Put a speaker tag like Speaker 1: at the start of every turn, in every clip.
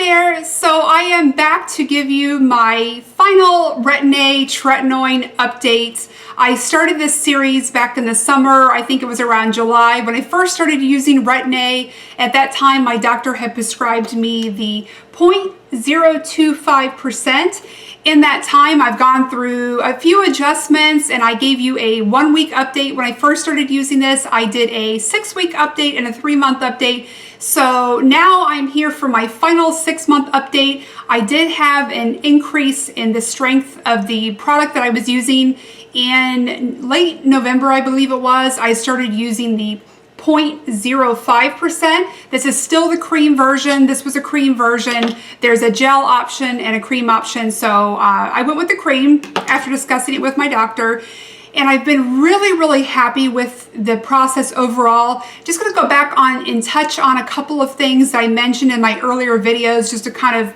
Speaker 1: there. So I am back to give you my final Retin-A tretinoin updates. I started this series back in the summer. I think it was around July when I first started using Retin-A. At that time, my doctor had prescribed me the 0.025%. In that time, I've gone through a few adjustments, and I gave you a 1-week update when I first started using this. I did a 6-week update and a 3-month update. So now I'm here for my final 6-month update. I did have an increase in the strength of the product that I was using. In late November, I believe it was, I started using the 0.05%. This is still the cream version. This was a cream version. There's a gel option and a cream option. So I went with the cream after discussing it with my doctor. And I've been really happy with the process overall. Just going to go back on and touch on a couple of things that I mentioned in my earlier videos just to kind of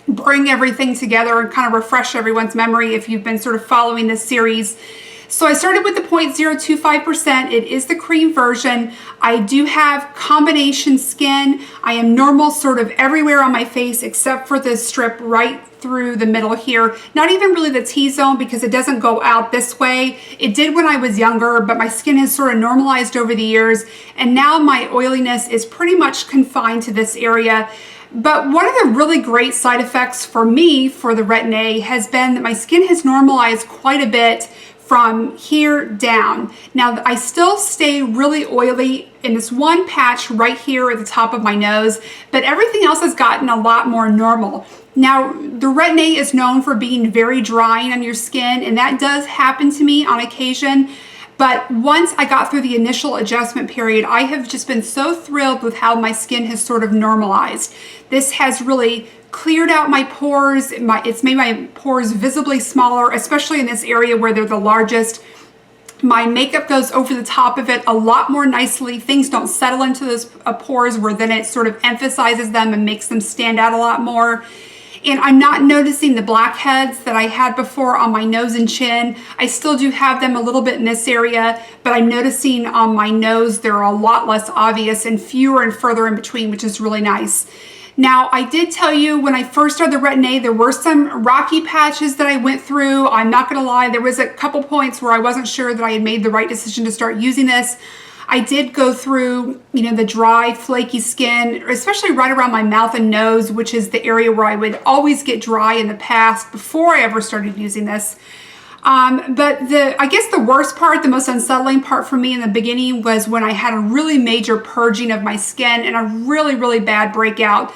Speaker 1: bring everything together and kind of refresh everyone's memory if you've been sort of following this series. So I started with the 0.025%. It is the cream version. I do have combination skin. I am normal sort of everywhere on my face except for this strip right through the middle here. Not even really the T-zone because it doesn't go out this way. It did when I was younger, but my skin has sort of normalized over the years. And now my oiliness is pretty much confined to this area. But one of the really great side effects for me for the Retin-A has been that my skin has normalized quite a bit from here down. Now I still stay really oily in this one patch right here at the top of my nose, but everything else has gotten a lot more normal. Now the Retin-A is known for being very drying on your skin, and that does happen to me on occasion. But once I got through the initial adjustment period, I have just been so thrilled with how my skin has sort of normalized. This has really cleared out my pores. It's made my pores visibly smaller, especially in this area where they're the largest. My makeup goes over the top of it a lot more nicely. Things don't settle into those pores where then it sort of emphasizes them and makes them stand out a lot more. And I'm not noticing the blackheads that I had before on my nose and chin. I still do have them a little bit in this area, but I'm noticing on my nose they're a lot less obvious and fewer and further in between, which is really nice. Now, I did tell you when I first started the Retin-A, there were some rocky patches that I went through. I'm not gonna lie, there was a couple points where I wasn't sure that I had made the right decision to start using this. I did go through, the dry, flaky skin, especially right around my mouth and nose, which is the area where I would always get dry in the past before I ever started using this. But I guess the worst part, the most unsettling part for me in the beginning was when I had a really major purging of my skin and a really bad breakout.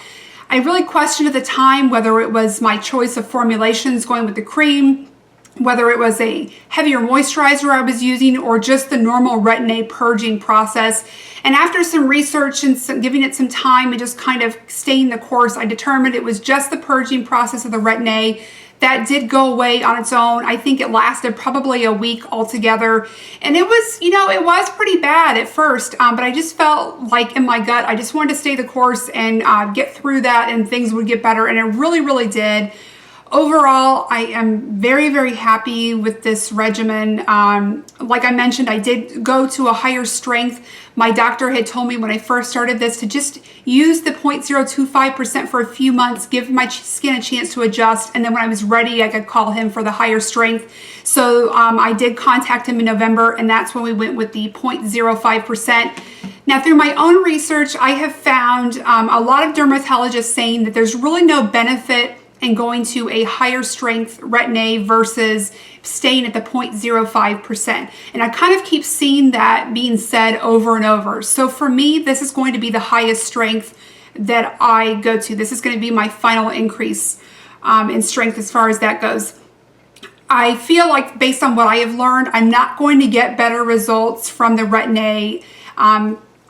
Speaker 1: I really questioned at the time whether it was my choice of formulations going with the cream, whether it was a heavier moisturizer I was using, or just the normal Retin-A purging process. And after some research and giving it some time and just kind of staying the course, I determined it was just the purging process of the Retin-A. That did go away on its own. I think it lasted probably a week altogether. And it was, it was pretty bad at first, but I just felt like in my gut, I just wanted to stay the course and get through that and things would get better. And it really did. Overall, I am very happy with this regimen. Like I mentioned, I did go to a higher strength. My doctor had told me when I first started this to just use the 0.025% for a few months, give my skin a chance to adjust, and then when I was ready, I could call him for the higher strength. So I did contact him in November, and that's when we went with the 0.05%. Now, through my own research, I have found a lot of dermatologists saying that there's really no benefit and going to a higher strength Retin-A versus staying at the 0.05%. And I kind of keep seeing that being said over and over. So for me, this is going to be the highest strength that I go to. This is going to be my final increase in strength as far as that goes. I feel like based on what I have learned, I'm not going to get better results from the Retin-A.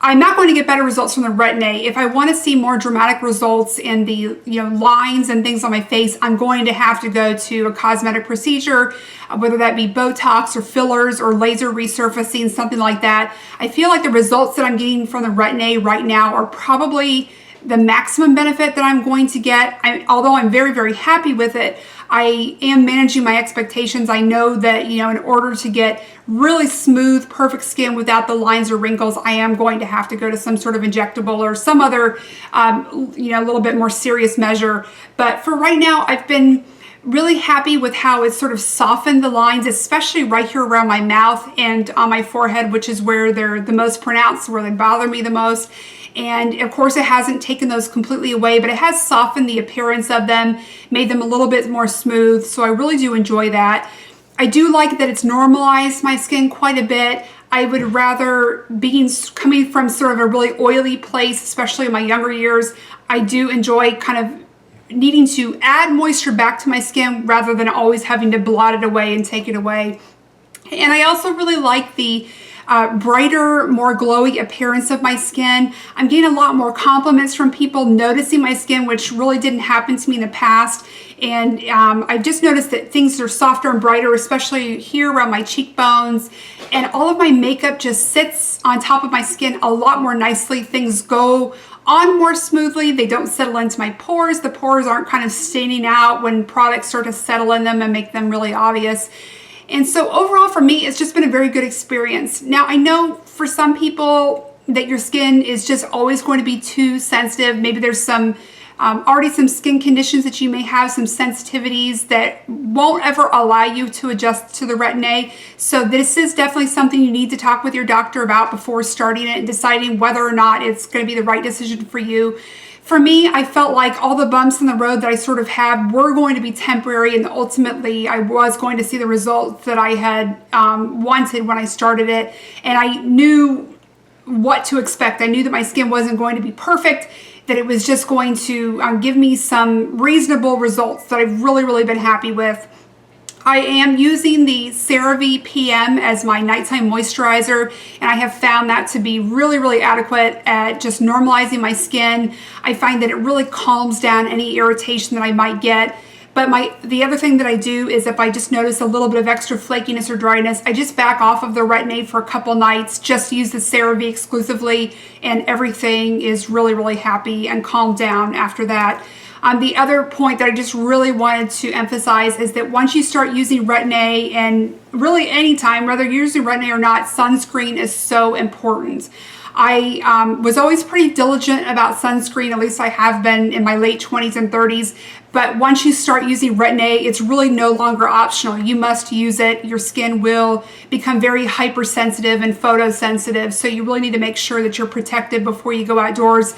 Speaker 1: I'm not going to get better results from the Retin-A. If I want to see more dramatic results in the lines and things on my face, I'm going to have to go to a cosmetic procedure, whether that be Botox or fillers or laser resurfacing, something like that. I feel like the results that I'm getting from the Retin-A right now are probably the maximum benefit that I'm going to get. Although I'm very, very happy with it, I am managing my expectations. I know that, you know, in order to get really smooth, perfect skin without the lines or wrinkles, I am going to have to go to some sort of injectable or some other, you know, a little bit more serious measure. But for right now, I've been really happy with how it sort of softened the lines, especially right here around my mouth and on my forehead, which is where they're the most pronounced, where they bother me the most. And of course, it hasn't taken those completely away, but it has softened the appearance of them, made them a little bit more smooth. So I really do enjoy that. I do like that it's normalized my skin quite a bit. I would rather, coming from sort of a really oily place, especially in my younger years, I do enjoy kind of needing to add moisture back to my skin rather than always having to blot it away and take it away. And I also really like the brighter, more glowy appearance of my skin. I'm getting a lot more compliments from people noticing my skin, which really didn't happen to me in the past. And I've just noticed that things are softer and brighter, especially here around my cheekbones. And all of my makeup just sits on top of my skin a lot more nicely. Things go on more smoothly. They don't settle into my pores. The pores aren't kind of standing out when products start to settle in them and make them really obvious. And so overall for me, it's just been a very good experience. Now, I know for some people that your skin is just always going to be too sensitive. Maybe there's some already some skin conditions that you may have, some sensitivities that won't ever allow you to adjust to the Retin A. So this is definitely something you need to talk with your doctor about before starting it and deciding whether or not it's going to be the right decision for you. For me, I felt like all the bumps in the road that I sort of had were going to be temporary, and ultimately I was going to see the results that I had wanted when I started it. And I knew what to expect. I knew that my skin wasn't going to be perfect, that it was just going to give me some reasonable results that I've really, really been happy with. I am using the CeraVe PM as my nighttime moisturizer, and I have found that to be really, really adequate at just normalizing my skin. I find that it really calms down any irritation that I might get. But the other thing that I do is if I just notice a little bit of extra flakiness or dryness, I just back off of the Retin A for a couple nights, just use the CeraVe exclusively, and everything is really, really happy and calmed down after that. The other point that I just really wanted to emphasize is that once you start using Retin A, and really anytime, whether you're using Retin A or not, sunscreen is so important. I was always pretty diligent about sunscreen, at least I have been in my late 20s and 30s. But once you start using Retin A, it's really no longer optional. You must use it. Your skin will become very hypersensitive and photosensitive. So you really need to make sure that you're protected before you go outdoors.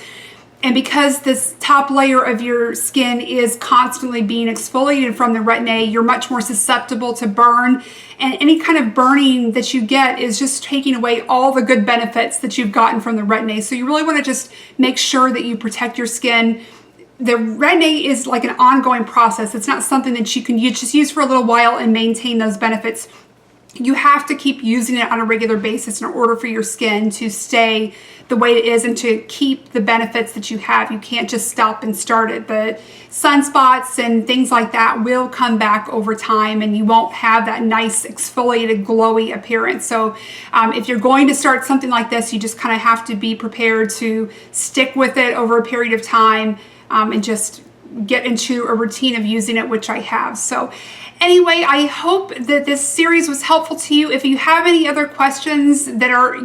Speaker 1: And because this top layer of your skin is constantly being exfoliated from the Retin A, you're much more susceptible to burn. And any kind of burning that you get is just taking away all the good benefits that you've gotten from the Retin A. So you really want to just make sure that you protect your skin. The Retin A is like an ongoing process. It's not something that you can just use for a little while and maintain those benefits. You have to keep using it on a regular basis in order for your skin to stay the way it is and to keep the benefits that you have. You can't just stop and start it. The sunspots and things like that will come back over time, and you won't have that nice exfoliated glowy appearance. So if you're going to start something like this, you just kind of have to be prepared to stick with it over a period of time and just get into a routine of using it, which I have. So anyway, I hope that this series was helpful to you. If you have any other questions that are,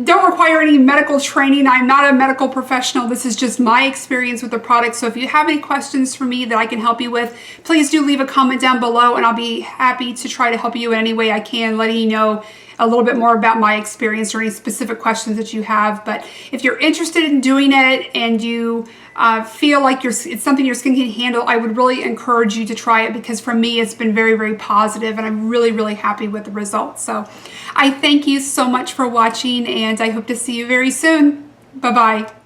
Speaker 1: don't require any medical training, I'm not a medical professional. This is just my experience with the product. So if you have any questions for me that I can help you with, please do leave a comment down below, and I'll be happy to try to help you in any way I can, letting you know a little bit more about my experience or any specific questions that you have. But if you're interested in doing it and you feel like it's something your skin can handle, I would really encourage you to try it, because for me it's been very, very positive, and I'm really, really happy with the results. So I thank you so much for watching, and I hope to see you very soon. Bye-bye.